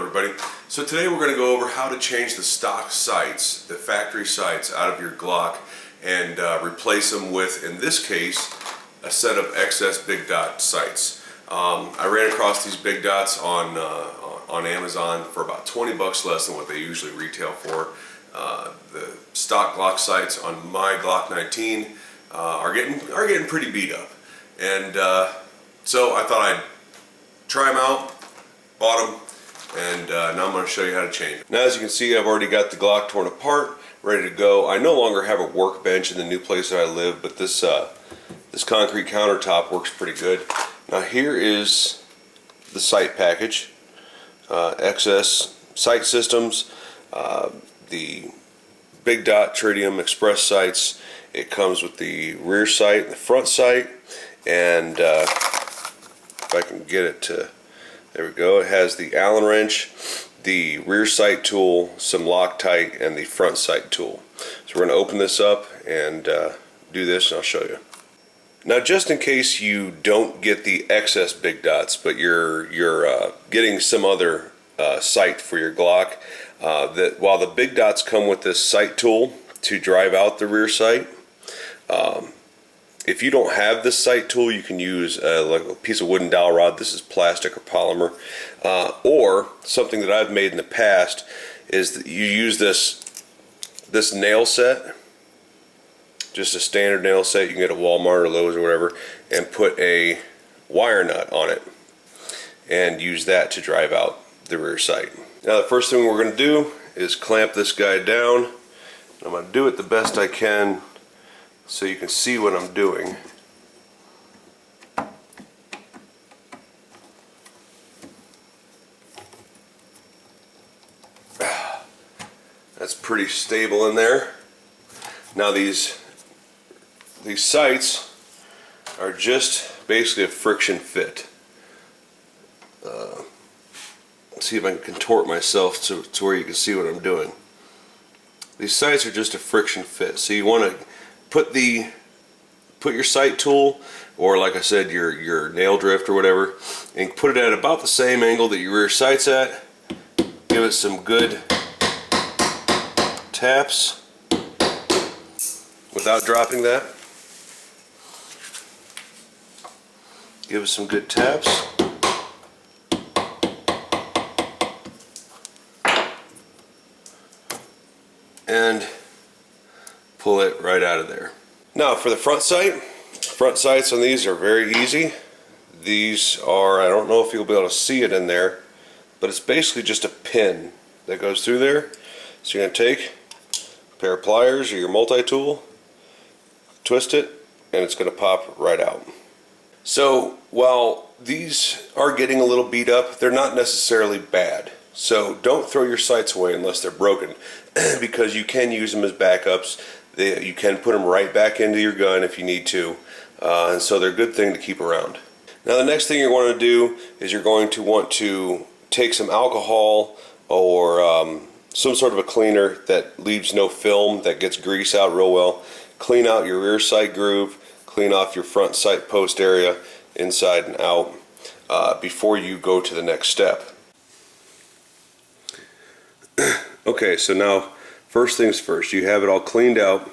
everybody. So today we're going to go over how to change the stock sights, the factory sights, out of your Glock and replace them with, in this case, a set of excess big dot sights. I ran across these big dots on Amazon for about 20 bucks less than what they usually retail for. The stock Glock sights on my Glock 19 are getting pretty beat up, and so I thought I'd try them out, bought them, and now I'm going to show you how to change them. Now, as you can see, I've already got the Glock torn apart, ready to go. I no longer have a workbench in the new place that I live, but this concrete countertop works pretty good. Now here is the sight package, XS sight systems, the big dot tritium express sights. It comes with the rear sight and the front sight, and if I can get it to, there we go, it has the Allen wrench, the rear sight tool, some Loctite, and the front sight tool. So we're going to open this up and do this, and I'll show you. Now, just in case you don't get the excess big dots, but you're getting some other sight for your Glock, that while the big dots come with this sight tool to drive out the rear sight, if you don't have this sight tool, you can use like a piece of wooden dowel rod. This is plastic or polymer, or something that I've made in the past is that you use this nail set, just a standard nail set you can get at Walmart or Lowe's or whatever, and put a wire nut on it and use that to drive out the rear sight. Now, the first thing we're going to do is clamp this guy down. I'm going to do it the best I can so you can see what I'm doing. That's pretty stable in there. Now these sights are just basically a friction fit. Let's see if I can contort myself to where you can see what I'm doing. These sights are just a friction fit. So you want to put your sight tool, or like I said, your nail drift or whatever, and put it at about the same angle that your rear sight's at. Give it some good taps without dropping that. Give it some good taps. And pull it right out of there. Now for the front sights on these are very easy. These are, I don't know if you'll be able to see it in there, but it's basically just a pin that goes through there. So you're going to take a pair of pliers or your multi-tool, twist it, and it's going to pop right out. So while these are getting a little beat up, they're not necessarily bad. So don't throw your sights away unless they're broken, because you can use them as backups. You can put them right back into your gun if you need to, and so they're a good thing to keep around. Now, the next thing you're going to do is you're going to want to take some alcohol or some sort of a cleaner that leaves no film, that gets grease out real well. Clean out your rear sight groove, clean off your front sight post area inside and out before you go to the next step. Okay, so now first things first, you have it all cleaned out.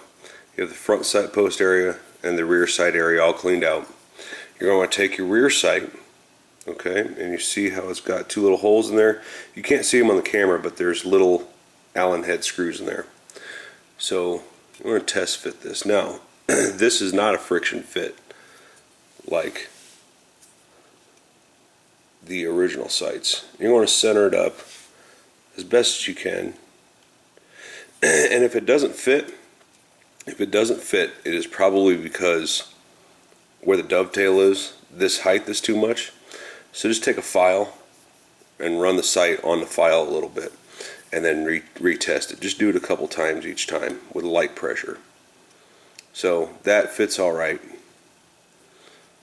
You have the front sight post area and the rear sight area all cleaned out. You're going to take your rear sight, okay, and you see how it's got two little holes in there. You can't see them on the camera, but there's little Allen head screws in there. So we're going to test fit this. Now, this is not a friction fit like the original sights. You're going to center it up as best as you can, and if it doesn't fit, it is probably because where the dovetail is, this height is too much. So just take a file and run the sight on the file a little bit, and then retest it. Just do it a couple times each time with light pressure. So that fits all right.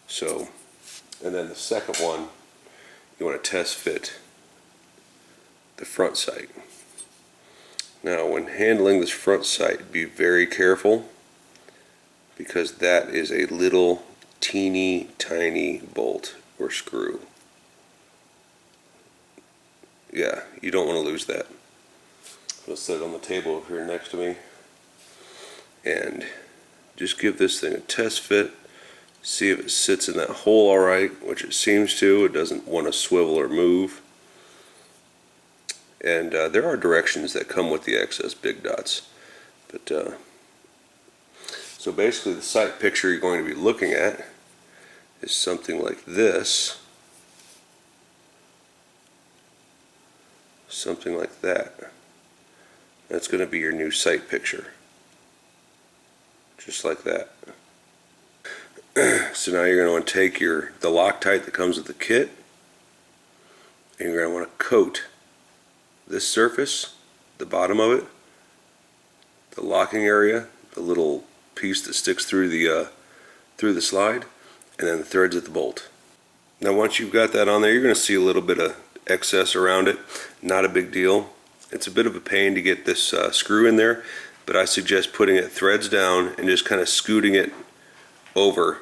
So, and then the second one, you want to test fit the front sight. Now, when handling this front sight, be very careful, because that is a little teeny tiny bolt or screw. yeah, you don't want to lose that. I'll set it on the table over here next to me and just give this thing a test fit. See if it sits in that hole all right, which it seems to. It doesn't want to swivel or move. And there are directions that come with the excess big dots. But so basically the sight picture you're going to be looking at is something like this. Something like that. That's going to be your new sight picture. Just like that. So now you're going to want to take the Loctite that comes with the kit, and you're going to want to coat this surface, the bottom of it, the locking area, the little piece that sticks through the slide, and then the threads at the bolt. Now once you've got that on there, you're going to see a little bit of excess around it. Not a big deal. It's a bit of a pain to get this screw in there, but I suggest putting it threads down and just kind of scooting it over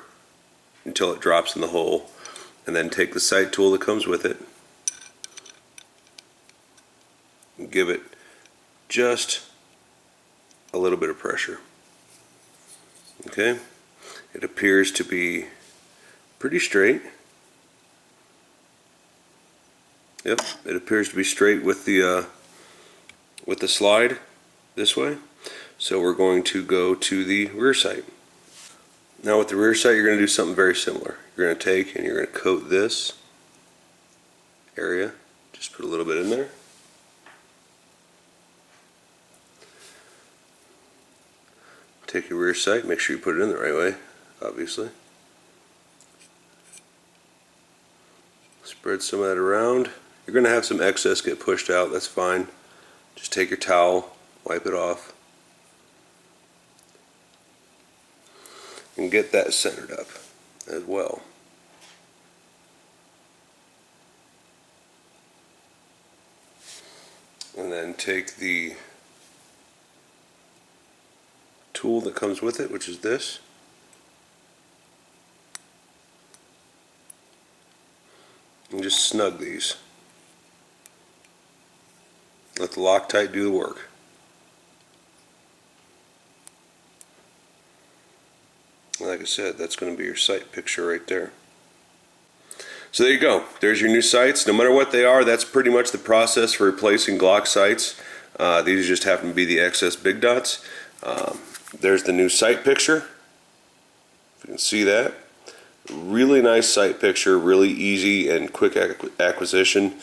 until it drops in the hole, and then take the sight tool that comes with it and give it just a little bit of pressure. Okay, it appears to be pretty straight. Yep, it appears to be straight with the slide this way. So we're going to go to the rear sight. Now with the rear sight, you're going to do something very similar. You're going to take and you're going to coat this area. Just put a little bit in there. Take your rear sight, make sure you put it in the right way, obviously. Spread some of that around. You're going to have some excess get pushed out, that's fine. Just take your towel, wipe it off, and get that centered up as well. And then take the tool that comes with it, which is this, and just snug these. Let the Loctite do the work. Like I said, that's going to be your sight picture right there. So there you go. There's your new sights. No matter what they are, that's pretty much the process for replacing Glock sights. These just happen to be the excess big dots. There's the new sight picture. If you can see that. Really nice sight picture, really easy and quick acquisition,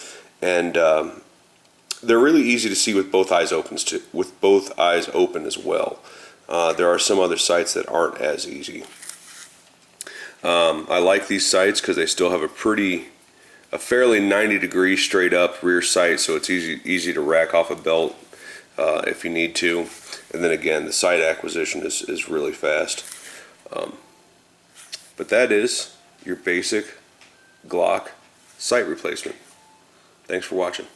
and they're really easy to see with both eyes open as well. There are some other sights that aren't as easy. I like these sights because they still have a fairly 90-degree straight up rear sight, so it's easy to rack off a belt if you need to. And then again, the sight acquisition is really fast. But that is your basic Glock sight replacement. Thanks for watching.